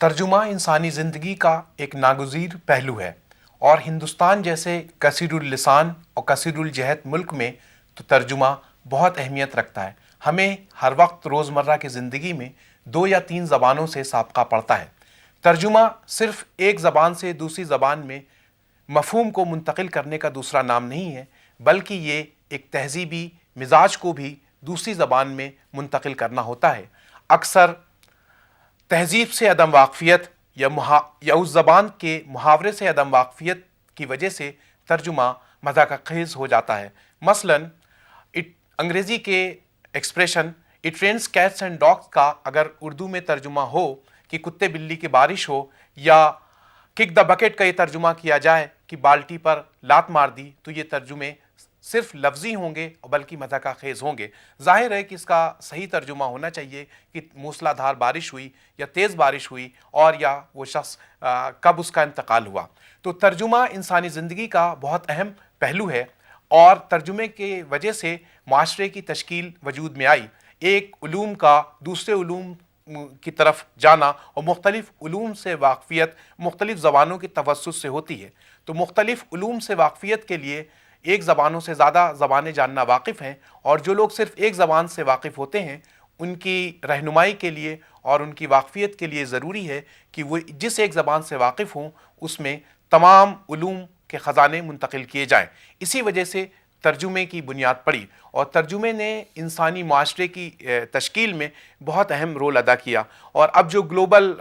ترجمہ انسانی زندگی کا ایک ناگزیر پہلو ہے اور ہندوستان جیسے کثیر اللسان اور کثیر الجہت ملک میں تو ترجمہ بہت اہمیت رکھتا ہے۔ ہمیں ہر وقت روزمرہ کی زندگی میں 2 یا 3 زبانوں سے سابقہ پڑتا ہے۔ ترجمہ صرف ایک زبان سے دوسری زبان میں مفہوم کو منتقل کرنے کا دوسرا نام نہیں ہے، بلکہ یہ ایک تہذیبی مزاج کو بھی دوسری زبان میں منتقل کرنا ہوتا ہے۔ اکثر تہذیب سے عدم واقفیت یا اس زبان کے محاورے سے عدم واقفیت کی وجہ سے ترجمہ مضحکہ خیز ہو جاتا ہے۔ مثلاً انگریزی کے expression it rains cats and dogs کا اگر اردو میں ترجمہ ہو کہ کتے بلی کی بارش ہو، یا کک دا بکٹ کا یہ ترجمہ کیا جائے کہ بالٹی پر لات مار دی، تو یہ ترجمے صرف لفظی ہوں گے بلکہ مضحکہ خیز ہوں گے۔ ظاہر ہے کہ اس کا صحیح ترجمہ ہونا چاہیے کہ موسلا دھار بارش ہوئی یا تیز بارش ہوئی، اور یا وہ شخص کب اس کا انتقال ہوا۔ تو ترجمہ انسانی زندگی کا بہت اہم پہلو ہے، اور ترجمے کی وجہ سے معاشرے کی تشکیل وجود میں آئی۔ ایک علوم کا دوسرے علوم کی طرف جانا اور مختلف علوم سے واقفیت مختلف زبانوں کی توسط سے ہوتی ہے۔ تو مختلف علوم سے واقفیت کے لیے ایک زبانوں سے زیادہ زبانیں جاننا واقف ہیں، اور جو لوگ صرف ایک زبان سے واقف ہوتے ہیں ان کی رہنمائی کے لیے اور ان کی واقفیت کے لیے ضروری ہے کہ وہ جس ایک زبان سے واقف ہوں اس میں تمام علوم کے خزانے منتقل کیے جائیں۔ اسی وجہ سے ترجمے کی بنیاد پڑی، اور ترجمے نے انسانی معاشرے کی تشکیل میں بہت اہم رول ادا کیا۔ اور اب جو گلوبل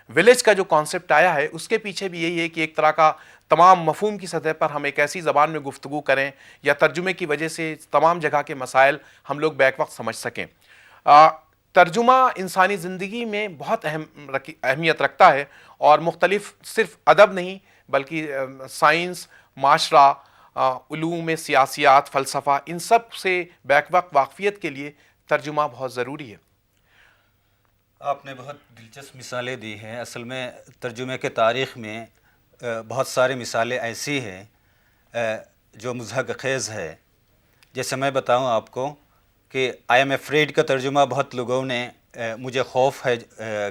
ولیج کا جو کانسیپٹ آیا ہے اس کے پیچھے بھی یہی ہے کہ ایک طرح کا تمام مفہوم کی سطح پر ہم ایک ایسی زبان میں گفتگو کریں یا ترجمے کی وجہ سے تمام جگہ کے مسائل ہم لوگ بیک وقت سمجھ سکیں۔ ترجمہ انسانی زندگی میں بہت اہمیت رکھتا ہے، اور مختلف صرف ادب نہیں بلکہ سائنس، معاشرہ، علوم سیاسیات، فلسفہ، ان سب سے بیک وقت واقفیت کے لیے ترجمہ بہت ضروری ہے۔ آپ نے بہت دلچسپ مثالیں دی ہیں۔ اصل میں ترجمے کے تاریخ میں بہت ساری مثالیں ایسی ہیں جو مضحکہ خیز ہے۔ جیسے میں بتاؤں آپ کو کہ آئی ایم افریڈ کا ترجمہ بہت لوگوں نے مجھے خوف ہے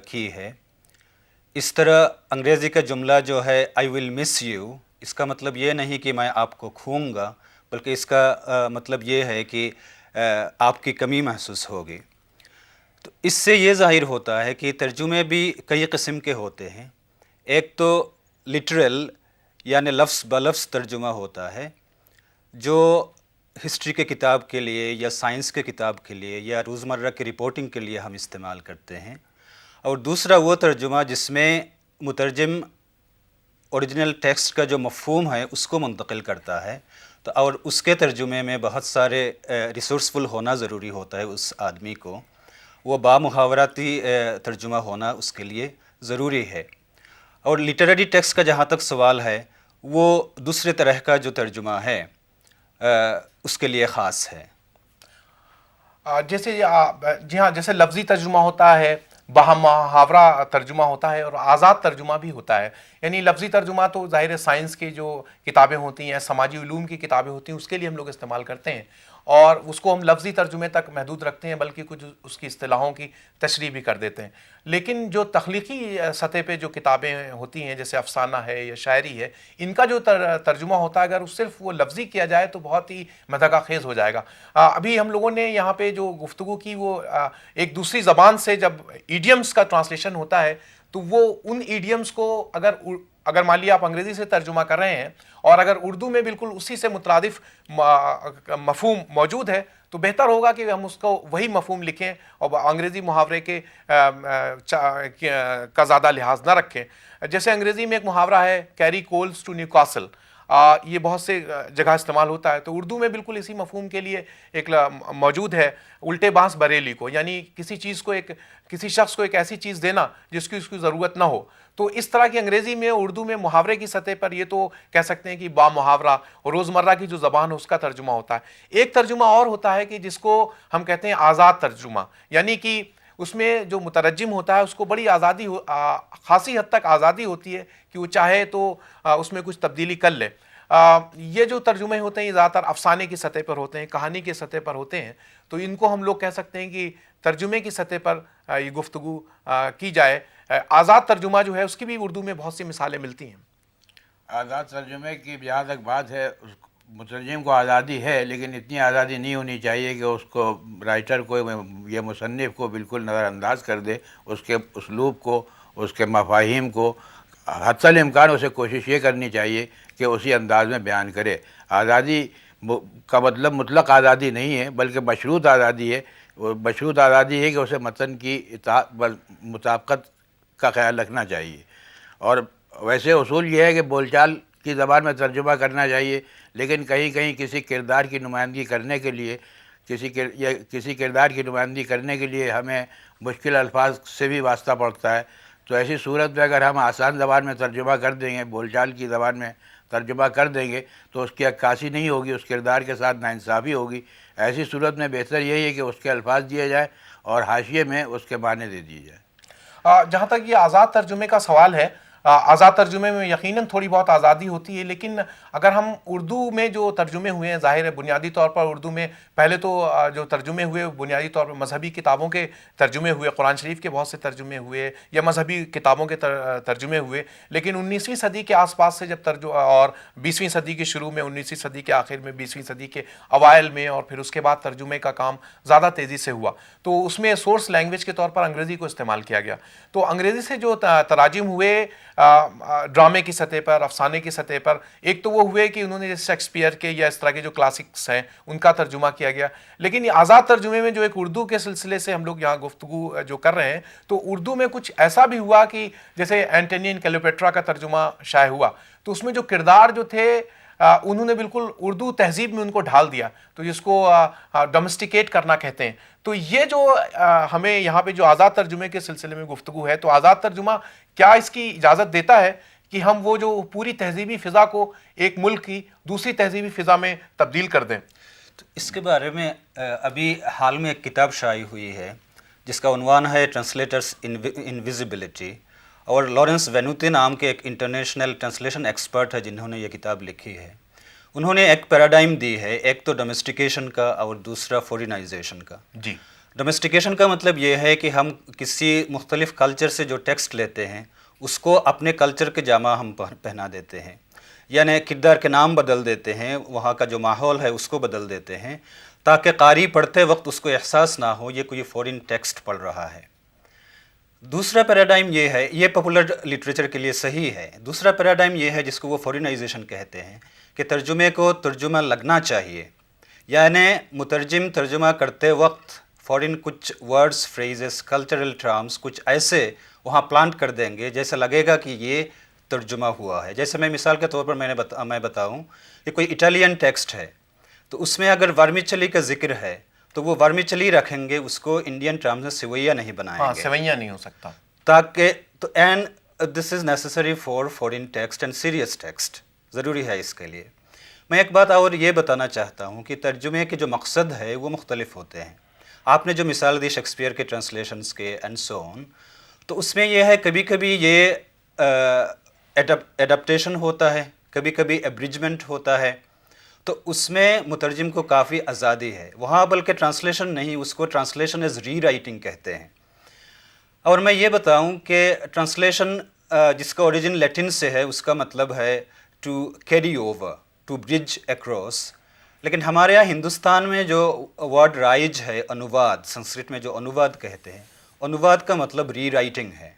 کی ہے۔ اس طرح انگریزی کا جملہ جو ہے آئی ول مس یو، اس کا مطلب یہ نہیں کہ میں آپ کو کھوؤں گا، بلکہ اس کا مطلب یہ ہے کہ آپ کی کمی محسوس ہوگی۔ تو اس سے یہ ظاہر ہوتا ہے کہ ترجمے بھی کئی قسم کے ہوتے ہیں۔ ایک تو لٹرل یعنی لفظ بلفظ ترجمہ ہوتا ہے، جو ہسٹری کے کتاب کے لیے یا سائنس کے کتاب کے لیے یا روزمرہ کی رپورٹنگ کے لیے ہم استعمال کرتے ہیں۔ اور دوسرا وہ ترجمہ جس میں مترجم اوریجنل ٹیکسٹ کا جو مفہوم ہے اس کو منتقل کرتا ہے، تو اور اس کے ترجمے میں بہت سارے ریسورسفل ہونا ضروری ہوتا ہے اس آدمی کو، وہ بامحاوراتی ترجمہ ہونا اس کے لیے ضروری ہے۔ اور لٹریری ٹیکسٹ کا جہاں تک سوال ہے، وہ دوسرے طرح کا جو ترجمہ ہے اس کے لیے خاص ہے۔ جیسے جی ہاں، جیسے لفظی ترجمہ ہوتا ہے، بامحاورہ ترجمہ ہوتا ہے، اور آزاد ترجمہ بھی ہوتا ہے۔ یعنی لفظی ترجمہ تو ظاہر ہے سائنس کی جو کتابیں ہوتی ہیں، سماجی علوم کی کتابیں ہوتی ہیں، اس کے لیے ہم لوگ استعمال کرتے ہیں، اور اس کو ہم لفظی ترجمے تک محدود رکھتے ہیں، بلکہ کچھ اس کی اصطلاحوں کی تشریح بھی کر دیتے ہیں۔ لیکن جو تخلیقی سطح پہ جو کتابیں ہوتی ہیں، جیسے افسانہ ہے یا شاعری ہے، ان کا جو ترجمہ ہوتا ہے اگر صرف وہ لفظی کیا جائے تو بہت ہی مضحکہ خیز ہو جائے گا۔ ابھی ہم لوگوں نے یہاں پہ جو گفتگو کی وہ ایک دوسری زبان سے جب ایڈیمز کا ٹرانسلیشن ہوتا ہے، تو وہ ان ایڈیمز کو اگر مان لیا آپ انگریزی سے ترجمہ کر رہے ہیں اور اگر اردو میں بالکل اسی سے مترادف مفہوم موجود ہے، تو بہتر ہوگا کہ ہم اس کو وہی مفہوم لکھیں اور انگریزی محاورے کے کا زیادہ لحاظ نہ رکھیں۔ جیسے انگریزی میں ایک محاورہ ہے carry coals to Newcastle, یہ بہت سے جگہ استعمال ہوتا ہے، تو اردو میں بالکل اسی مفہوم کے لیے ایک موجود ہے الٹے بانس بریلی کو، یعنی کسی شخص کو ایک ایسی چیز دینا جس کی اس کی ضرورت نہ ہو۔ تو اس طرح کی انگریزی میں اردو میں محاورے کی سطح پر یہ تو کہہ سکتے ہیں کہ با محاورہ اور روزمرہ کی جو زبان ہے اس کا ترجمہ ہوتا ہے۔ ایک ترجمہ اور ہوتا ہے کہ جس کو ہم کہتے ہیں آزاد ترجمہ، یعنی کہ اس میں جو مترجم ہوتا ہے اس کو بڑی آزادی خاصی حد تک آزادی ہوتی ہے کہ وہ چاہے تو اس میں کچھ تبدیلی کر لے۔ یہ جو ترجمے ہوتے ہیں یہ زیادہ تر افسانے کی سطح پر ہوتے ہیں، کہانی کی سطح پر ہوتے ہیں، تو ان کو ہم لوگ کہہ سکتے ہیں کہ ترجمے کی سطح پر یہ گفتگو کی جائے۔ آزاد ترجمہ جو ہے اس کی بھی اردو میں بہت سی مثالیں ملتی ہیں۔ آزاد ترجمے کی جہاں تک بات ہے، مترجم کو آزادی ہے، لیکن اتنی آزادی نہیں ہونی چاہیے کہ اس کو رائٹر کو یا مصنف کو بالکل نظر انداز کر دے، اس کے اسلوب کو، اس کے مفاہیم کو۔ حتی الامکان اسے کوشش یہ کرنی چاہیے کہ اسی انداز میں بیان کرے۔ آزادی کا مطلب مطلق آزادی نہیں ہے، بلکہ مشروط آزادی ہے۔ وہ مشروط آزادی ہے کہ اسے متن کی مطابقت کا خیال رکھنا چاہیے۔ اور ویسے اصول یہ ہے کہ بول چال کی زبان میں ترجمہ کرنا چاہیے، لیکن کہیں کہیں کسی کردار کی نمائندگی کرنے کے لیے کسی کردار کی نمائندگی کرنے کے لیے ہمیں مشکل الفاظ سے بھی واسطہ پڑتا ہے۔ تو ایسی صورت میں اگر ہم آسان زبان میں ترجمہ کر دیں گے، بول چال کی زبان میں ترجمہ کر دیں گے، تو اس کی عکاسی نہیں ہوگی، اس کردار کے ساتھ ناانصافی ہوگی۔ ایسی صورت میں بہتر یہی ہے کہ اس کے الفاظ دیے جائیں اور حاشیے میں اس کے معنی دے دیے جائیں۔ جہاں تک یہ آزاد ترجمے کا سوال ہے، آزاد ترجمے میں یقیناً تھوڑی بہت آزادی ہوتی ہے، لیکن اگر ہم اردو میں جو ترجمے ہوئے ہیں، ظاہر ہے بنیادی طور پر اردو میں پہلے تو جو ترجمے ہوئے بنیادی طور پر مذہبی کتابوں کے ترجمے ہوئے، قرآن شریف کے بہت سے ترجمے ہوئے یا مذہبی کتابوں کے ترجمے ہوئے، لیکن 19ویں صدی کے آس پاس سے جب اور 20ویں صدی کے شروع میں، 19ویں صدی کے آخر میں، 20ویں صدی کے اوائل میں، اور پھر اس کے بعد ترجمے کا کام زیادہ تیزی سے ہوا، تو اس میں سورس لینگویج کے طور پر انگریزی کو استعمال کیا گیا۔ تو انگریزی سے جو تراجم ہوئے ڈرامے کی سطح پر، افسانے کی سطح پر، ایک تو وہ ہوئے کہ انہوں نے جیسے شیکسپیئر کے یا اس طرح کے جو کلاسکس ہیں ان کا ترجمہ کیا گیا، لیکن یہ آزاد ترجمے میں جو ایک اردو کے سلسلے سے ہم لوگ یہاں گفتگو جو کر رہے ہیں، تو اردو میں کچھ ایسا بھی ہوا کہ جیسے اینٹونی اینڈ کلیوپیٹرا کا ترجمہ شائع ہوا، تو اس میں جو کردار جو تھے انہوں نے بالکل اردو تہذیب میں ان کو ڈھال دیا، تو جس کو ڈومیسٹیکیٹ کرنا کہتے ہیں۔ تو یہ جو ہمیں یہاں پہ جو آزاد ترجمے کے سلسلے میں گفتگو ہے، تو آزاد ترجمہ کیا اس کی اجازت دیتا ہے کہ ہم وہ جو پوری تہذیبی فضا کو ایک ملک کی دوسری تہذیبی فضا میں تبدیل کر دیں؟ تو اس کے بارے میں ابھی حال میں ایک کتاب شائع ہوئی ہے جس کا عنوان ہے ٹرانسلیٹرز انویزیبلٹی، اور لارنس وینوتی نام کے ایک انٹرنیشنل ٹرانسلیشن ایکسپرٹ ہے جنہوں نے یہ کتاب لکھی ہے۔ انہوں نے ایک پیراڈائم دی ہے، ایک تو ڈومیسٹیکیشن کا اور دوسرا فورینائزیشن کا۔ جی، ڈومیسٹیکیشن کا مطلب یہ ہے کہ ہم کسی مختلف کلچر سے جو ٹیکسٹ لیتے ہیں اس کو اپنے کلچر کے جامہ ہم پہنا دیتے ہیں، یعنی کردار کے نام بدل دیتے ہیں، وہاں کا جو ماحول ہے اس کو بدل دیتے ہیں، تاکہ قاری پڑھتے وقت اس کو احساس نہ ہو یہ کوئی فورین ٹیکسٹ پڑھ رہا ہے۔ دوسرا پیراڈائم یہ ہے، یہ پاپولر لٹریچر کے لیے صحیح ہے۔ دوسرا پیراڈائم یہ ہے جس کو وہ فورینائزیشن کہتے ہیں کہ ترجمے کو ترجمہ لگنا چاہیے، یعنی مترجم ترجمہ کرتے وقت فورین کچھ ورڈز، فریزز، کلچرل ٹرمز کچھ ایسے وہاں پلانٹ کر دیں گے جیسے لگے گا کہ یہ ترجمہ ہوا ہے۔ جیسے میں مثال کے طور پر میں بتاؤں کہ کوئی اٹالین ٹیکسٹ ہے، تو اس میں اگر ورمیچلی کا ذکر ہے تو وہ ورمیچلی رکھیں گے، اس کو انڈین ٹرمز میں سویہ نہیں بنائیں گے، سویاں نہیں ہو سکتا، تاکہ تو and this is necessary for foreign text and serious text, ضروری ہے اس کے لیے۔ میں ایک بات اور یہ بتانا چاہتا ہوں کہ ترجمے کے جو مقصد ہے وہ مختلف ہوتے ہیں۔ آپ نے جو مثال دی شیکسپیئر کے ٹرانسلیشنز کے اینڈ سو آن، تو اس میں یہ ہے کبھی کبھی یہ ایڈپٹیشن ہوتا ہے، کبھی کبھی ایبریجمنٹ ہوتا ہے، تو اس میں مترجم کو کافی آزادی ہے وہاں، بلکہ ٹرانسلیشن نہیں، اس کو ٹرانسلیشن از ری رائٹنگ کہتے ہیں۔ اور میں یہ بتاؤں کہ ٹرانسلیشن جس کا اوریجن لیٹن سے ہے اس کا مطلب ہے to carry over, to bridge across, لیکن ہمارے یہاں ہندوستان میں جو ورڈ رائج ہے انواد، سنسکرت میں جو انواد کہتے ہیں، انواد کا مطلب ری رائٹنگ ہے۔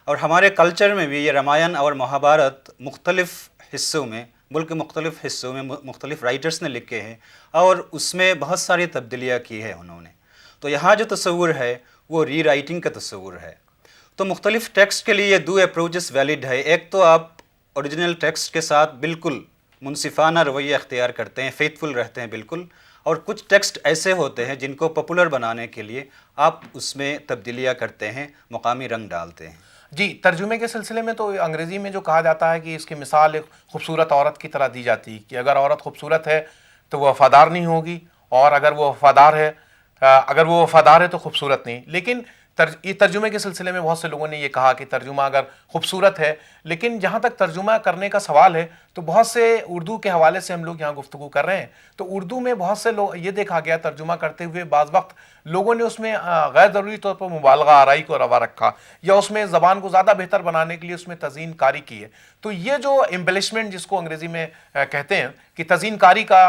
اور ہمارے کلچر میں بھی یہ رامائن اور مہابھارت مختلف حصوں میں، ملک کے مختلف حصوں میں مختلف رائٹرز نے لکھے ہیں اور اس میں بہت ساری تبدیلیاں کی ہے انہوں نے۔ تو یہاں جو تصور ہے وہ ری رائٹنگ کا تصور ہے۔ تو مختلف ٹیکسٹ کے لیے یہ دو اپروچز ویلڈ ہے۔ ایک تو آپ اوریجنل ٹیکسٹ کے ساتھ بالکل منصفانہ رویہ اختیار کرتے ہیں، فیتھفل رہتے ہیں بالکل، اور کچھ ٹیکسٹ ایسے ہوتے ہیں جن کو پاپولر بنانے کے لیے آپ اس میں تبدیلیاں کرتے ہیں، مقامی رنگ ڈالتے ہیں۔ جی، ترجمے کے سلسلے میں تو انگریزی میں جو کہا جاتا ہے کہ اس کی مثال ایک خوبصورت عورت کی طرح دی جاتی ہے کہ اگر عورت خوبصورت ہے تو وہ وفادار نہیں ہوگی، اور اگر وہ وفادار ہے تو خوبصورت نہیں۔ لیکن یہ ترجمے کے سلسلے میں بہت سے لوگوں نے یہ کہا کہ ترجمہ اگر خوبصورت ہے، لیکن جہاں تک ترجمہ کرنے کا سوال ہے تو تو بہت سے اردو کے حوالے سے ہم لوگ یہاں گفتگو کر رہے ہیں. تو اردو میں بہت سے لوگ یہ دیکھا گیا ترجمہ کرتے ہوئے بعض وقت لوگوں نے اس میں غیر ضروری طور پر مبالغہ آرائی کو روا رکھا یا اس میں زبان کو زیادہ بہتر بنانے کے لیے اس میں تزئین کاری کی ہے. تو یہ جو ایمبیلشمنٹ جس کو انگریزی میں کہتے ہیں کہ تزئین کاری کا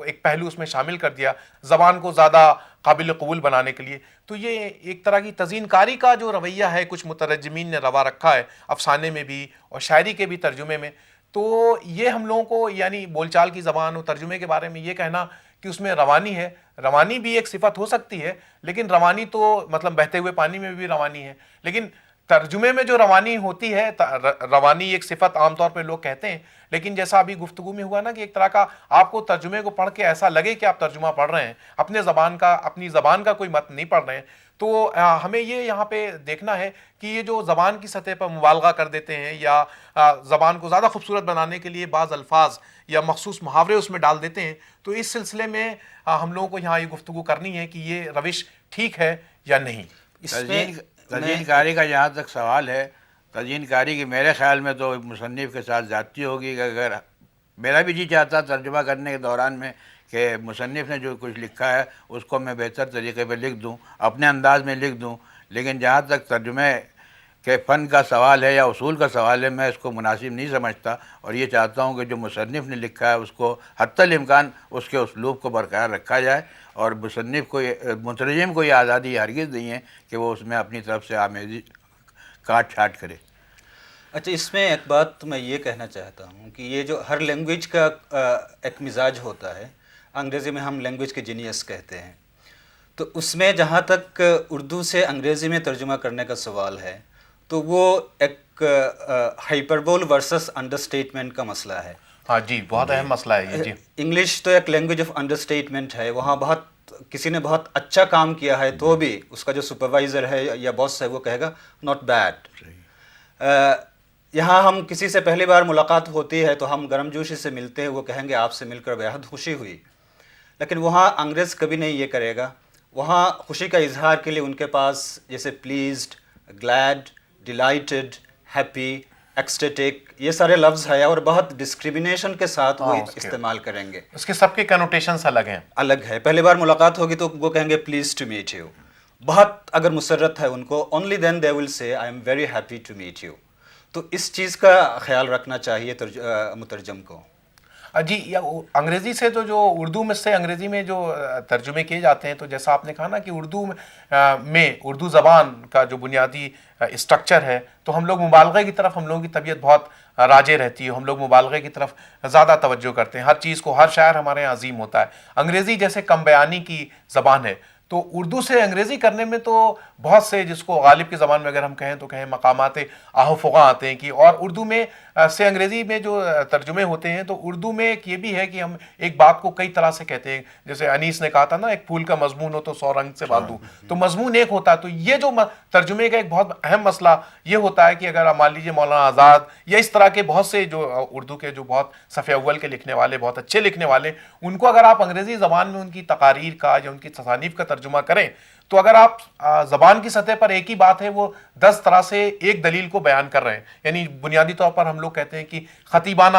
ایک پہلو اس میں شامل کر دیا زبان کو زیادہ قابل قبول بنانے کے لیے, تو یہ ایک طرح کی تزئین کاری کا جو رویہ ہے کچھ مترجمین نے روا رکھا ہے افسانے میں بھی اور شاعری کے بھی ترجمے میں. تو یہ ہم لوگوں کو یعنی بول چال کی زبان اور ترجمے کے بارے میں یہ کہنا کہ اس میں روانی ہے, روانی بھی ایک صفت ہو سکتی ہے, لیکن روانی تو مطلب بہتے ہوئے پانی میں بھی روانی ہے, لیکن ترجمے میں جو روانی ہوتی ہے, روانی ایک صفت عام طور پہ لوگ کہتے ہیں, لیکن جیسا ابھی گفتگو میں ہوا نا کہ ایک طرح کا آپ کو ترجمے کو پڑھ کے ایسا لگے کہ آپ ترجمہ پڑھ رہے ہیں, اپنی زبان کا کوئی متن نہیں پڑھ رہے ہیں. تو ہمیں یہ یہاں پہ دیکھنا ہے کہ یہ جو زبان کی سطح پر مبالغہ کر دیتے ہیں یا زبان کو زیادہ خوبصورت بنانے کے لیے بعض الفاظ یا مخصوص محاورے اس میں ڈال دیتے ہیں, تو اس سلسلے میں ہم لوگوں کو یہاں یہ گفتگو کرنی ہے کہ یہ روش ٹھیک ہے یا نہیں. تزئین کاری کا جہاں تک سوال ہے, تزئین کاری کی میرے خیال میں تو مصنف کے ساتھ زیادتی ہوگی کہ اگر میرا بھی جی چاہتا ترجمہ کرنے کے دوران میں کہ مصنف نے جو کچھ لکھا ہے اس کو میں بہتر طریقے پہ لکھ دوں, اپنے انداز میں لکھ دوں, لیکن جہاں تک ترجمے کے فن کا سوال ہے یا اصول کا سوال ہے میں اس کو مناسب نہیں سمجھتا, اور یہ چاہتا ہوں کہ جو مصنف نے لکھا ہے اس کو حتی الامکان اس کے اسلوب کو برقرار رکھا جائے, اور مصنف کو مترجم کو یہ آزادی ہرگز نہیں ہے کہ وہ اس میں اپنی طرف سے آمیزی کاٹ چھاٹ کرے. اچھا, اس میں ایک بات میں یہ کہنا چاہتا ہوں کہ یہ جو ہر لینگویج کا ایک مزاج ہوتا ہے, انگریزی میں ہم لینگویج کے جینیس کہتے ہیں, تو اس میں جہاں تک اردو سے انگریزی میں ترجمہ کرنے کا سوال ہے تو وہ ایک ہائپربول ورسس انڈر اسٹیٹمنٹ کا مسئلہ ہے. ہاں جی, بہت اہم مسئلہ ہے یہ. جی, انگلش تو ایک لینگویج آف انڈر اسٹیٹمنٹ ہے, وہاں بہت کسی نے بہت اچھا کام کیا ہے تو بھی اس کا جو سپروائزر ہے یا باس ہے وہ کہے گا ناٹ بیڈ. یہاں ہم کسی سے پہلی بار ملاقات ہوتی ہے تو ہم گرم جوشی سے ملتے ہیں, وہ کہیں گے آپ سے مل کر بےحد خوشی ہوئی, لیکن وہاں انگریز کبھی نہیں یہ کرے گا. وہاں خوشی کا اظہار کے لیے ان کے پاس جیسے pleased, Glade, delighted, happy, ecstatic یہ سارے لفظ ہے اور بہت ڈسکریمنیشن کے ساتھ وہ استعمال کریں گے. اس کے سب کے کنوٹیشنز الگ ہیں. پہلی بار ملاقات ہوگی تو وہ کہیں گے پلیز ٹو میٹ یو. بہت اگر مسرت ہے ان کو, اونلی دین دے ول سے I am very happy to meet you. تو اس چیز کا خیال رکھنا چاہیے مترجم کو. جی, انگریزی سے تو جو اردو میں سے انگریزی میں جو ترجمے کیے جاتے ہیں, تو جیسا آپ نے کہا نا کہ اردو زبان کا جو بنیادی اسٹرکچر ہے, تو ہم لوگ مبالغے کی طرف ہم لوگوں کی طبیعت بہت راجے رہتی ہے, ہم لوگ مبالغے کی طرف زیادہ توجہ کرتے ہیں, ہر چیز کو, ہر شاعر ہمارے یہاں عظیم ہوتا ہے. انگریزی جیسے کم بیانی کی زبان ہے, تو اردو سے انگریزی کرنے میں تو بہت سے, جس کو غالب کی زبان میں اگر ہم کہیں تو کہیں مقامات آہ و فغاں آتے ہیں کہ, اور اردو میں سے انگریزی میں جو ترجمے ہوتے ہیں تو اردو میں ایک یہ بھی ہے کہ ہم ایک بات کو کئی طرح سے کہتے ہیں. جیسے انیس نے کہا تھا نا, ایک پھول کا مضمون ہو تو 100 رنگ سے باندھوں, تو مضمون ایک ہوتا ہے. تو یہ جو ترجمے کا ایک بہت اہم مسئلہ یہ ہوتا ہے کہ اگر مان لیجیے مولانا آزاد یا اس طرح کے بہت سے جو اردو کے جو بہت صفحہ اول کے لکھنے والے, بہت اچھے لکھنے والے, ان کو اگر آپ انگریزی زبان میں ان کی تقاریر کا یا ان کی تصانیف کا ترجمہ کریں, تو اگر آپ زبان کی سطح پر ایک ہی بات ہے وہ 10 طرح سے ایک دلیل کو بیان کر رہے ہیں. یعنی بنیادی طور پر ہم لوگ کہتے ہیں کہ خطیبانہ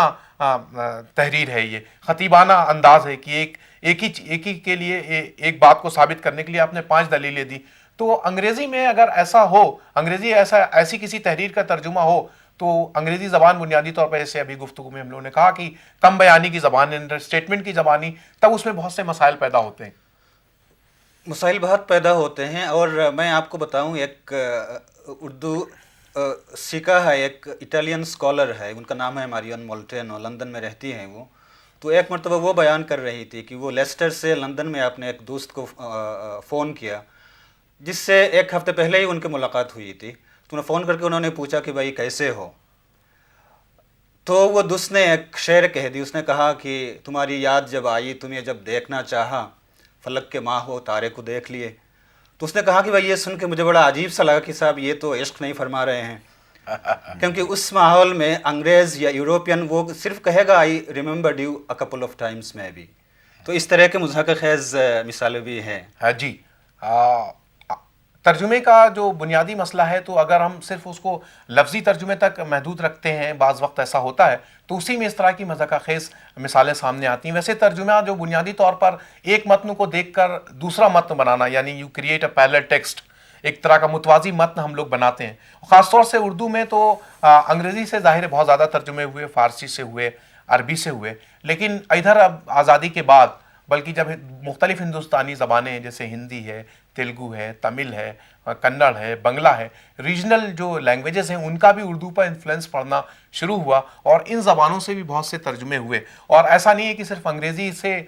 تحریر ہے, یہ خطیبانہ انداز ہے کہ ایک ہی کے لیے ایک بات کو ثابت کرنے کے لیے آپ نے 5 دلیلیں دی. تو انگریزی میں اگر ایسا ہو, ایسی کسی تحریر کا ترجمہ ہو, تو انگریزی زبان بنیادی طور پر, جیسے ابھی گفتگو میں ہم لوگوں نے کہا کہ کم بیانی کی زبان, انڈر اسٹیٹمنٹ کی زبانی, تب اس میں بہت سے مسائل پیدا ہوتے ہیں. مسائل بہت پیدا ہوتے ہیں. اور میں آپ کو بتاؤں, ایک اردو سیکھا ہے, ایک اٹالین اسکالر ہے, ان کا نام ہے ماریون مولٹینو, لندن میں رہتی ہیں وہ. تو ایک مرتبہ وہ بیان کر رہی تھی کہ وہ لیسٹر سے لندن میں اپنے ایک دوست کو فون کیا, جس سے 1 ہفتے پہلے ہی ان کی ملاقات ہوئی تھی. تو انہیں فون کر کے انہوں نے پوچھا کہ بھائی کیسے ہو, تو وہ دوست نے ایک شعر کہہ دی. اس نے کہا کہ تمہاری یاد جب آئی, تمہیں جب دیکھنا چاہا, فلک کے ماہ ہو تارے کو دیکھ لیے. تو اس نے کہا کہ بھائی یہ سن کے مجھے بڑا عجیب سا لگا کہ صاحب یہ تو عشق نہیں فرما رہے ہیں, کیونکہ اس ماحول میں انگریز یا یوروپین وہ صرف کہے گا I remembered you a couple of times میں بھی. تو اس طرح کے مضحکہ خیز مثالیں بھی ہیں. ہاں جی, ترجمے کا جو بنیادی مسئلہ ہے تو اگر ہم صرف اس کو لفظی ترجمے تک محدود رکھتے ہیں، بعض وقت ایسا ہوتا ہے تو اسی میں اس طرح کی مضحکہ خیز مثالیں سامنے آتی ہیں۔ ویسے ترجمہ جو بنیادی طور پر ایک متن کو دیکھ کر دوسرا متن بنانا، یعنی you create a parallel text, ایک طرح کا متوازی متن ہم لوگ بناتے ہیں۔ خاص طور سے اردو میں تو انگریزی سے ظاہر ہے بہت زیادہ ترجمے ہوئے، فارسی سے ہوئے، عربی سے ہوئے، لیکن ادھر اب آزادی کے بعد بلکہ جب مختلف ہندوستانی زبانیں جیسے ہندی ہے، تیلگو ہے، تمل ہے، کنڑ ہے، بنگلہ ہے، ریجنل جو لینگویجز ہیں ان کا بھی اردو پر انفلوئنس پڑنا شروع ہوا اور ان زبانوں سے بھی بہت سے ترجمے ہوئے۔ اور ایسا نہیں ہے کہ صرف انگریزی سے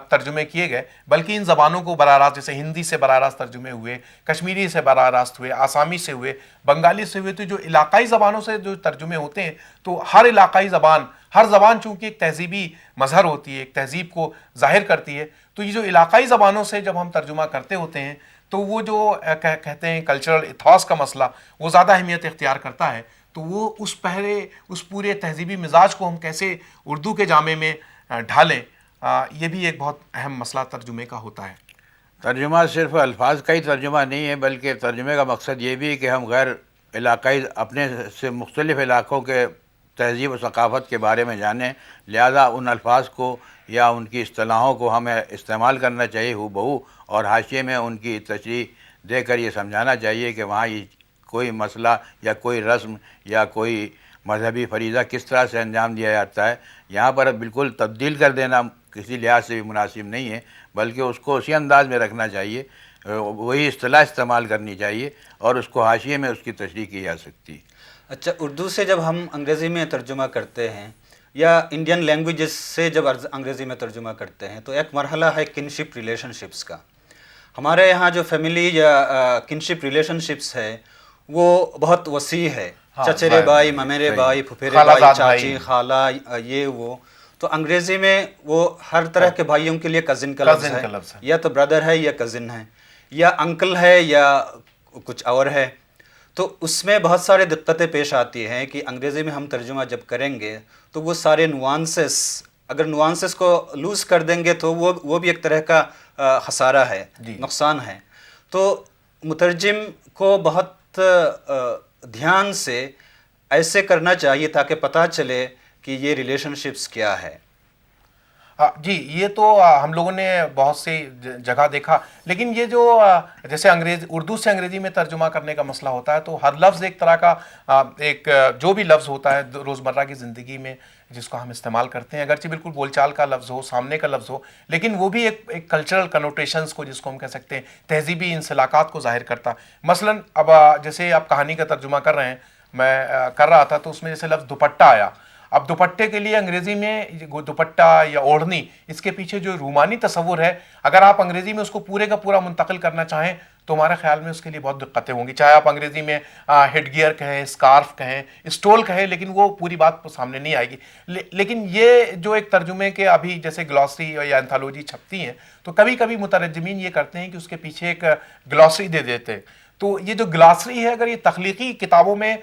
ترجمے کیے گئے، بلکہ ان زبانوں کو براہ راست، جیسے ہندی سے براہ راست ترجمے ہوئے، کشمیری سے براہ راست ہوئے، آسامی سے ہوئے، بنگالی سے ہوئے۔ تو جو علاقائی زبانوں سے جو ترجمے ہوتے ہیں تو ہر علاقائی زبان، ہر زبان چونکہ ایک تہذیبی مظہر ہوتی ہے، ایک تہذیب کو ظاہر کرتی ہے، تو یہ جو علاقائی زبانوں سے جب ہم ترجمہ کرتے ہوتے ہیں تو وہ جو کہتے ہیں کلچرل ایتھوس کا مسئلہ وہ زیادہ اہمیت اختیار کرتا ہے۔ تو وہ اس پورے تہذیبی مزاج کو ہم کیسے اردو کے جامع میں ڈھالیں، یہ بھی ایک بہت اہم مسئلہ ترجمے کا ہوتا ہے۔ ترجمہ صرف الفاظ کا ہی ترجمہ نہیں ہے، بلکہ ترجمے کا مقصد یہ بھی ہے کہ ہم غیر علاقائی، اپنے سے مختلف علاقوں کے تہذیب و ثقافت کے بارے میں جانیں، لہذا ان الفاظ کو یا ان کی اصطلاحوں کو ہمیں استعمال کرنا چاہیے ہو بہو، اور حاشیے میں ان کی تشریح دے کر یہ سمجھانا چاہیے کہ وہاں یہ کوئی مسئلہ یا کوئی رسم یا کوئی مذہبی فریضہ کس طرح سے انجام دیا جاتا ہے۔ یہاں پر بالکل تبدیل کر دینا کسی لحاظ سے بھی مناسب نہیں ہے، بلکہ اس کو اسی انداز میں رکھنا چاہیے، وہی اصطلاح استعمال کرنی چاہیے اور اس کو حاشیے میں اس کی تشریح کی جا سکتی ہے۔ اچھا، اردو سے جب ہم انگریزی میں ترجمہ کرتے ہیں یا انڈین لینگویجز سے جب انگریزی میں ترجمہ کرتے ہیں تو ایک مرحلہ ہے کنشپ ریلیشن شپس کا۔ ہمارے یہاں جو فیملی یا کنشپ ریلیشن شپس ہے وہ بہت وسیع ہے، چچرے بھائی، ممیرے بھائی، پھپھیرے بھائی، چاچی، خالہ، یہ وہ۔ تو انگریزی میں وہ ہر طرح کے بھائیوں کے لیے کزن کا لفظ ہے، یا تو بردر ہے یا کزن ہے یا انکل ہے یا کچھ اور ہے۔ تو اس میں بہت سارے دقتیں پیش آتی ہیں کہ انگریزی میں ہم ترجمہ جب کریں گے تو وہ سارے نوانسز، اگر نوانسز کو لوز کر دیں گے تو وہ بھی ایک طرح کا خسارہ ہے، نقصان ہے۔ تو مترجم کو بہت دھیان سے ایسے کرنا چاہیے تاکہ پتہ چلے کہ یہ ریلیشن شپس کیا ہے۔ جی، یہ تو ہم لوگوں نے بہت سی جگہ دیکھا، لیکن یہ جو جیسے اردو سے انگریزی میں ترجمہ کرنے کا مسئلہ ہوتا ہے تو ہر لفظ ایک طرح کا ایک جو بھی لفظ ہوتا ہے روزمرہ کی زندگی میں جس کو ہم استعمال کرتے ہیں، اگرچہ بالکل بول چال کا لفظ ہو، سامنے کا لفظ ہو، لیکن وہ بھی ایک کلچرل کنوٹیشنز کو، جس کو ہم کہہ سکتے ہیں تہذیبی انسلاکات کو ظاہر کرتا۔ مثلاً اب جیسے آپ کہانی کا ترجمہ کر رہے ہیں، میں کر رہا تھا تو اس میں جیسے لفظ دوپٹہ آیا، اب دوپٹے کے لیے انگریزی میں دوپٹہ یا اوڑھنی، اس کے پیچھے جو رومانی تصور ہے، اگر آپ انگریزی میں اس کو پورے کا پورا منتقل کرنا چاہیں تو ہمارے خیال میں اس کے لیے بہت دقتیں ہوں گی، چاہے آپ انگریزی میں ہیڈ گیئر کہیں، اسکارف کہیں، اسٹول کہیں، لیکن وہ پوری بات سامنے نہیں آئے گی۔ لیکن یہ جو ایک ترجمے کے ابھی جیسے گلاسری یا انتھالوجی چھپتی ہیں تو کبھی کبھی مترجمین یہ کرتے ہیں کہ اس کے پیچھے ایک گلاسری دے دیتے ہیں۔ تو یہ جو گلاسری ہے، اگر یہ تخلیقی کتابوں میں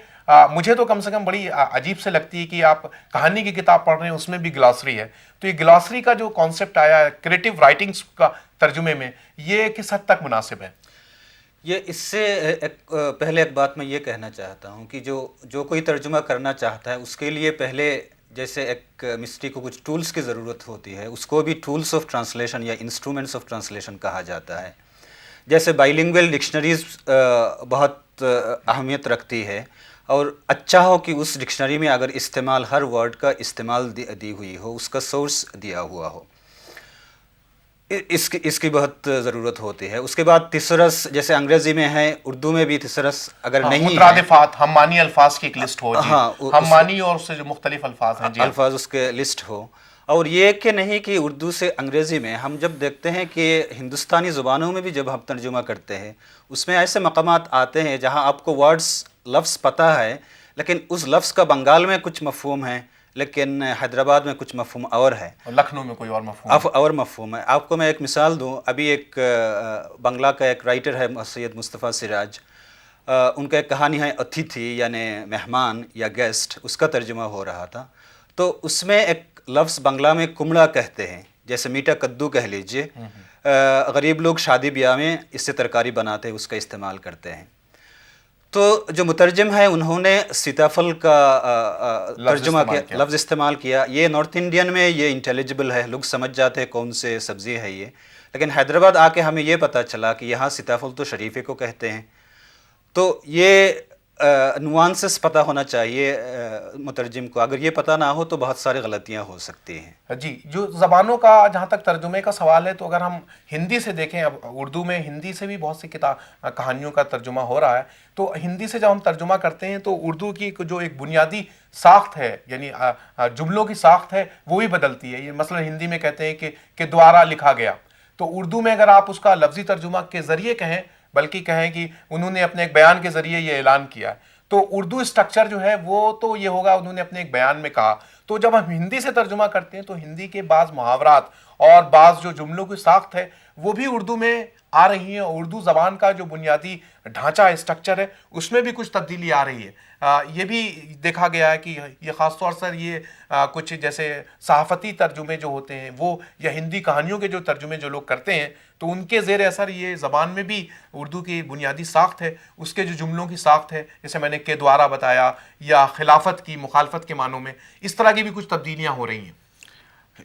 مجھے تو کم سے کم بڑی عجیب سے لگتی ہے کہ آپ کہانی کی کتاب پڑھ رہے ہیں اس میں بھی گلاسری ہے، تو یہ گلاسری کا جو کانسیپٹ آیا ہے کریٹیو رائٹنگز کا ترجمے میں، یہ کس حد تک مناسب ہے؟ یہ اس سے پہلے ایک بات میں یہ کہنا چاہتا ہوں کہ جو کوئی ترجمہ کرنا چاہتا ہے اس کے لیے پہلے جیسے ایک مسٹری کو کچھ ٹولز کی ضرورت ہوتی ہے، اس کو بھی ٹولز آف ٹرانسلیشن یا انسٹرومنٹس آف ٹرانسلیشن کہا جاتا ہے۔ جیسے بائی لنگویل ڈکشنریز بہت اہمیت رکھتی ہے، اور اچھا ہو کہ اس ڈکشنری میں اگر استعمال ہر ورڈ کا استعمال دی ہوئی ہو، اس کا سورس دیا ہوا ہو، اس کی بہت ضرورت ہوتی ہے۔ اس کے بعد تھیسرس جیسے انگریزی میں ہے، اردو میں بھی تھیسرس اگر نہیں ہے، مترادفات، ہم معنی الفاظ کی ایک لسٹ ہو، ہم معنی اور اس سے جو مختلف الفاظ ہیں، الفاظ اس کے لسٹ ہو۔ اور یہ کہ نہیں کہ اردو سے انگریزی میں ہم جب دیکھتے ہیں کہ ہندوستانی زبانوں میں بھی جب ہم ترجمہ کرتے ہیں اس میں ایسے مقامات آتے ہیں جہاں آپ کو ورڈز، لفظ پتہ ہے، لیکن اس لفظ کا بنگال میں کچھ مفہوم ہے لیکن حیدرآباد میں کچھ مفہوم اور ہے، لکھنؤ میں کوئی اور مفہوم ہے۔ آپ کو میں ایک مثال دوں، ابھی ایک بنگلہ کا ایک رائٹر ہے سید مصطفیٰ سراج، ان کا ایک کہانی ہے اتھیتھی یعنی مہمان یا گیسٹ، اس کا ترجمہ ہو رہا تھا۔ تو اس میں ایک لفظ بنگلہ میں کمڑا کہتے ہیں، جیسے میٹھا کدو کہہ لیجئے، غریب لوگ شادی بیاہ میں اس سے ترکاری بناتے ہیں، اس کا استعمال کرتے ہیں. تو جو مترجم ہے انہوں نے سیتاپھل کا ترجمہ کیا، لفظ استعمال کیا. یہ نارتھ انڈین میں یہ انٹیلیجبل ہے، لوگ سمجھ جاتے ہیں کون سے سبزی ہے یہ. لیکن حیدرآباد آ کے ہمیں یہ پتہ چلا کہ یہاں سیتاپھل تو شریفے کو کہتے ہیں. تو یہ نوانسز پتہ ہونا چاہیے مترجم کو. اگر یہ پتہ نہ ہو تو بہت ساری غلطیاں ہو سکتی ہیں. جی، جو زبانوں کا جہاں تک ترجمے کا سوال ہے، تو اگر ہم ہندی سے دیکھیں، اب اردو میں ہندی سے بھی بہت سی کہانیوں کا ترجمہ ہو رہا ہے. تو ہندی سے جب ہم ترجمہ کرتے ہیں تو اردو کی جو ایک بنیادی ساخت ہے، یعنی جملوں کی ساخت ہے، وہ بھی بدلتی ہے. یہ مثلا ہندی میں کہتے ہیں کہ دوارا لکھا گیا، تو اردو میں اگر آپ اس کا لفظی ترجمہ کے ذریعے کہیں، بلکہ کہیں کہ انہوں نے اپنے ایک بیان کے ذریعے یہ اعلان کیا ہے، تو اردو اسٹرکچر جو ہے وہ تو یہ ہوگا انہوں نے اپنے ایک بیان میں کہا. تو جب ہم ہندی سے ترجمہ کرتے ہیں تو ہندی کے بعض محاورات اور بعض جو جملوں کی ساخت ہے وہ بھی اردو میں آ رہی ہیں، اور اردو زبان کا جو بنیادی ڈھانچہ اسٹرکچر ہے اس میں بھی کچھ تبدیلی آ رہی ہے. یہ بھی دیکھا گیا ہے کہ یہ خاص طور سے یہ کچھ جیسے صحافتی ترجمے جو ہوتے ہیں وہ، یا ہندی کہانیوں کے جو ترجمے جو لوگ کرتے ہیں، تو ان کے زیر اثر یہ زبان میں بھی اردو کی بنیادی ساخت ہے، اس کے جو جملوں کی ساخت ہے، جیسے میں نے کے دوارا بتایا، یا خلافت کی مخالفت کے معنوں میں، اس طرح کی بھی کچھ تبدیلیاں ہو رہی ہیں.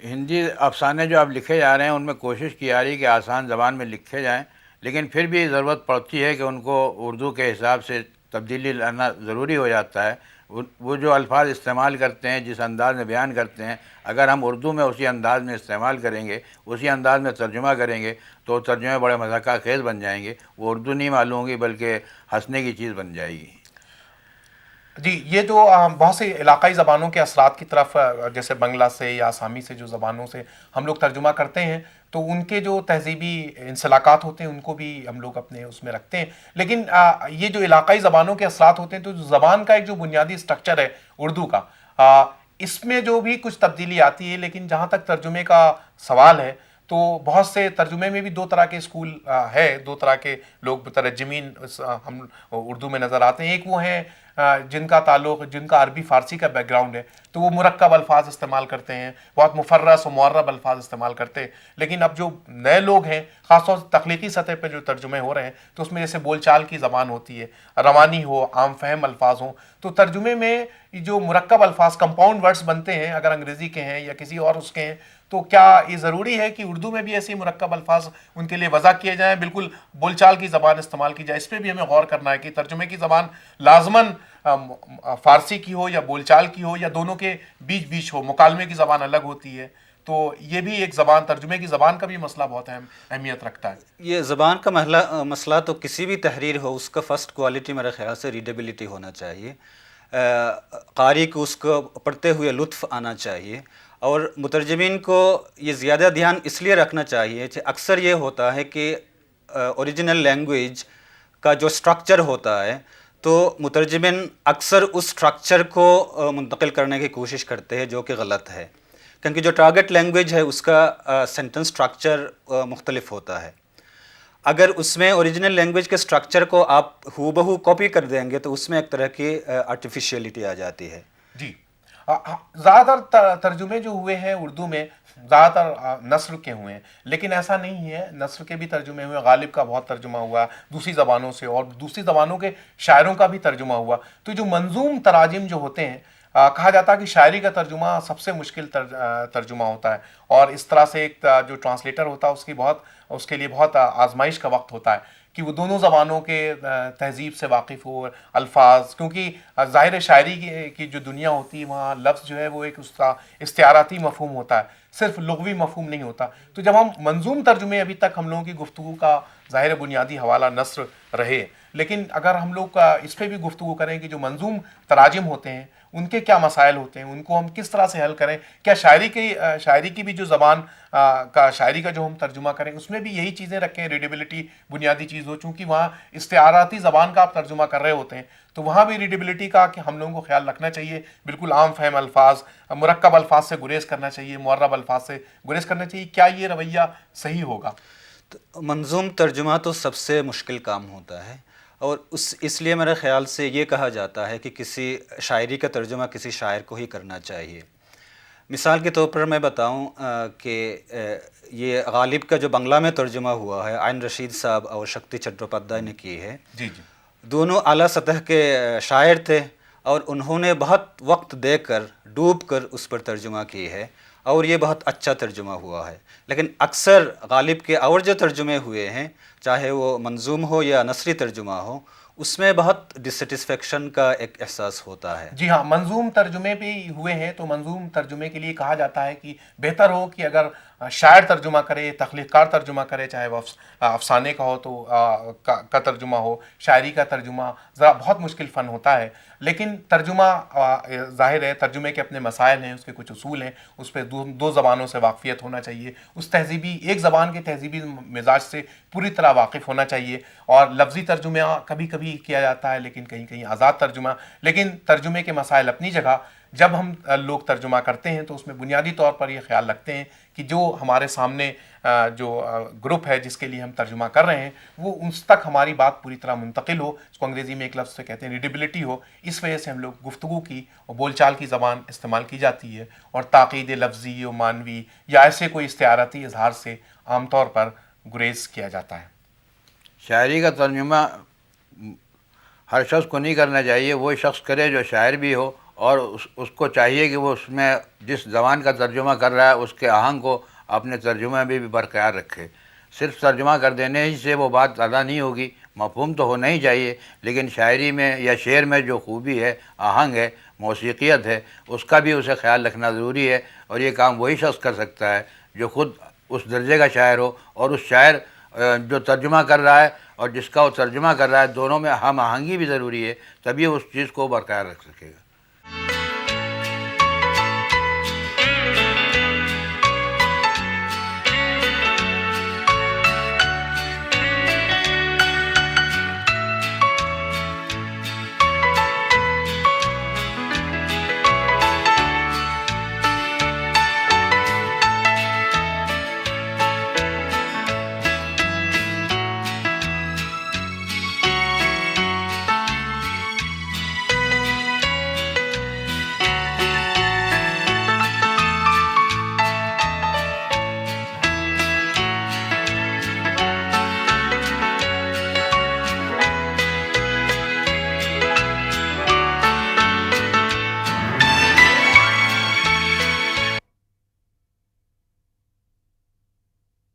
ہندی افسانے جو اب لکھے جا رہے ہیں ان میں کوشش کی جا رہی ہے کہ آسان زبان میں لکھے جائیں، لیکن پھر بھی ضرورت پڑتی ہے کہ ان کو اردو کے حساب سے تبدیلی لانا ضروری ہو جاتا ہے. وہ جو الفاظ استعمال کرتے ہیں، جس انداز میں بیان کرتے ہیں، اگر ہم اردو میں اسی انداز میں استعمال کریں گے، اسی انداز میں ترجمہ کریں گے، تو ترجمے بڑے مضحکہ خیز بن جائیں گے. وہ اردو نہیں معلوم ہوگی بلکہ ہنسنے کی چیز بن جائے گی. جی، یہ جو بہت سے علاقائی زبانوں کے اثرات کی طرف، جیسے بنگلہ سے یا آسامی سے جو زبانوں سے ہم لوگ ترجمہ کرتے ہیں، تو ان کے جو تہذیبی انسلاکات ہوتے ہیں ان کو بھی ہم لوگ اپنے اس میں رکھتے ہیں. لیکن یہ جو علاقائی زبانوں کے اثرات ہوتے ہیں، تو زبان کا ایک جو بنیادی اسٹرکچر ہے اردو کا، اس میں جو بھی کچھ تبدیلی آتی ہے. لیکن جہاں تک ترجمے کا سوال ہے تو بہت سے ترجمے میں بھی دو طرح کے اسکول ہے، دو طرح کے لوگ مترجمین ہم اردو میں نظر آتے ہیں. ایک وہ ہیں جن کا تعلق، جن کا عربی فارسی کا بیک گراؤنڈ ہے، تو وہ مرکب الفاظ استعمال کرتے ہیں، بہت مفرس و معرب الفاظ استعمال کرتے ہیں. لیکن اب جو نئے لوگ ہیں، خاص طور سے تخلیقی سطح پہ جو ترجمے ہو رہے ہیں، تو اس میں جیسے بول چال کی زبان ہوتی ہے، روانی ہو، عام فہم الفاظ ہوں، تو ترجمے میں جو مرکب الفاظ، کمپاؤنڈ ورڈز بنتے ہیں، اگر انگریزی کے ہیں یا کسی اور اس کے ہیں، تو کیا یہ ضروری ہے کہ اردو میں بھی ایسی مرکب الفاظ ان کے لیے وضع کیے جائیں، بالکل بول چال کی زبان استعمال کی جائے؟ اس پہ بھی ہمیں غور کرنا ہے کہ ترجمے کی زبان لازماً فارسی کی ہو یا بول چال کی ہو، یا دونوں کے بیچ بیچ ہو، مکالمے کی زبان الگ ہوتی ہے. تو یہ بھی ایک زبان، ترجمے کی زبان کا بھی مسئلہ بہت اہمیت رکھتا ہے. یہ زبان کا مسئلہ تو کسی بھی تحریر ہو، اس کا فرسٹ کوالٹی میرے خیال سے ریڈیبلٹی ہونا چاہیے. قاری کو اس کو پڑھتے ہوئے لطف آنا چاہیے. اور مترجمین کو یہ زیادہ دھیان اس لیے رکھنا چاہیے کہ اکثر یہ ہوتا ہے کہ اوریجنل لینگویج کا جو سٹرکچر ہوتا ہے، تو مترجمین اکثر اس سٹرکچر کو منتقل کرنے کی کوشش کرتے ہیں، جو کہ غلط ہے، کیونکہ جو ٹارگٹ لینگویج ہے اس کا سینٹنس سٹرکچر مختلف ہوتا ہے. اگر اس میں اوریجنل لینگویج کے سٹرکچر کو آپ ہو بہو کاپی کر دیں گے تو اس میں ایک طرح کی آرٹیفیشیلٹی آ جاتی ہے. جی، زیادہ تر ترجمے جو ہوئے ہیں اردو میں زیادہ تر نثر کے ہوئے ہیں، لیکن ایسا نہیں ہے. نثر کے بھی ترجمے ہوئے، غالب کا بہت ترجمہ ہوا دوسری زبانوں سے، اور دوسری زبانوں کے شاعروں کا بھی ترجمہ ہوا. تو جو منظوم تراجم جو ہوتے ہیں، کہا جاتا ہے کہ شاعری کا ترجمہ سب سے مشکل ترجمہ ہوتا ہے، اور اس طرح سے ایک جو ٹرانسلیٹر ہوتا ہے اس کے لیے بہت آزمائش کا وقت ہوتا ہے کہ وہ دونوں زبانوں کے تہذیب سے واقف ہو، الفاظ، کیونکہ ظاہر شاعری کی جو دنیا ہوتی ہے وہاں لفظ جو ہے وہ ایک اس کا استعاراتی مفہوم ہوتا ہے، صرف لغوی مفہوم نہیں ہوتا. تو جب ہم منظوم ترجمے، ابھی تک ہم لوگوں کی گفتگو کا ظاہر بنیادی حوالہ نثر رہے، لیکن اگر ہم لوگ اس پہ بھی گفتگو کریں کہ جو منظوم تراجم ہوتے ہیں ان کے کیا مسائل ہوتے ہیں، ان کو ہم کس طرح سے حل کریں، کیا شاعری کی بھی جو زبان شاعری کا جو ہم ترجمہ کریں اس میں بھی یہی چیزیں رکھیں، ریڈیبلٹی بنیادی چیز ہو، چونکہ وہاں استعاراتی زبان کا آپ ترجمہ کر رہے ہوتے ہیں، تو وہاں بھی ریڈیبلٹی کا کہ ہم لوگوں کو خیال رکھنا چاہیے. بالکل عام فہم الفاظ، مرکب الفاظ سے گریز کرنا چاہیے، معرب الفاظ سے گریز کرنا چاہیے. کیا یہ رویہ صحیح ہوگا؟ منظوم ترجمہ تو سب سے مشکل کام ہوتا ہے، اور اس لیے میرے خیال سے یہ کہا جاتا ہے کہ کسی شاعری کا ترجمہ کسی شاعر کو ہی کرنا چاہیے. مثال کے طور پر میں بتاؤں کہ یہ غالب کا جو بنگلہ میں ترجمہ ہوا ہے آئین رشید صاحب اور شکتی چٹوپادھیائے نے کی ہے، جی جی دونوں اعلیٰ سطح کے شاعر تھے اور انہوں نے بہت وقت دے کر ڈوب کر اس پر ترجمہ کی ہے اور یہ بہت اچھا ترجمہ ہوا ہے. لیکن اکثر غالب کے اور جو ترجمے ہوئے ہیں، چاہے وہ منظوم ہو یا نثری ترجمہ ہو، اس میں بہت ڈسسٹسفیکشن کا ایک احساس ہوتا ہے. جی ہاں، منظوم ترجمے بھی ہوئے ہیں تو منظوم ترجمے کے لیے کہا جاتا ہے کہ بہتر ہو کہ اگر شاعر ترجمہ کرے، تخلیق کار ترجمہ کرے، چاہے وہ افسانے کا ہو تو کا ترجمہ ہو، شاعری کا ترجمہ ذرا بہت مشکل فن ہوتا ہے. لیکن ترجمہ ظاہر ہے ترجمے کے اپنے مسائل ہیں، اس کے کچھ اصول ہیں، اس پہ دو زبانوں سے واقفیت ہونا چاہیے، اس تہذیبی ایک زبان کے تہذیبی مزاج سے پوری طرح واقف ہونا چاہیے. اور لفظی ترجمہ کبھی کبھی کیا جاتا ہے لیکن کہیں کہیں آزاد ترجمہ. لیکن ترجمے کے مسائل اپنی جگہ. جب ہم لوگ ترجمہ کرتے ہیں تو اس میں بنیادی طور پر یہ خیال رکھتے ہیں کہ جو ہمارے سامنے جو گروپ ہے جس کے لیے ہم ترجمہ کر رہے ہیں وہ اس تک ہماری بات پوری طرح منتقل ہو، اس کو انگریزی میں ایک لفظ سے کہتے ہیں ریڈیبلٹی ہو. اس وجہ سے ہم لوگ گفتگو کی اور بول چال کی زبان استعمال کی جاتی ہے اور تاکید لفظی و معنوی یا ایسے کوئی استعارتی اظہار سے عام طور پر گریز کیا جاتا ہے. شاعری کا ترجمہ ہر شخص کو نہیں کرنا چاہیے، وہ شخص کرے جو شاعر بھی ہو اور اس کو چاہیے کہ وہ اس میں جس زبان کا ترجمہ کر رہا ہے اس کے آہنگ کو اپنے ترجمے میں بھی برقرار رکھے. صرف ترجمہ کر دینے ہی سے وہ بات ادا نہیں ہوگی، مفہوم تو ہونا ہی چاہیے، لیکن شاعری میں یا شعر میں جو خوبی ہے، آہنگ ہے، موسیقیت ہے، اس کا بھی اسے خیال رکھنا ضروری ہے. اور یہ کام وہی شخص کر سکتا ہے جو خود اس درجے کا شاعر ہو اور اس شاعر جو ترجمہ کر رہا ہے اور جس کا وہ ترجمہ کر رہا ہے دونوں میں ہم آہنگی بھی ضروری ہے، تبھی اس چیز کو برقرار رکھ سکے گا.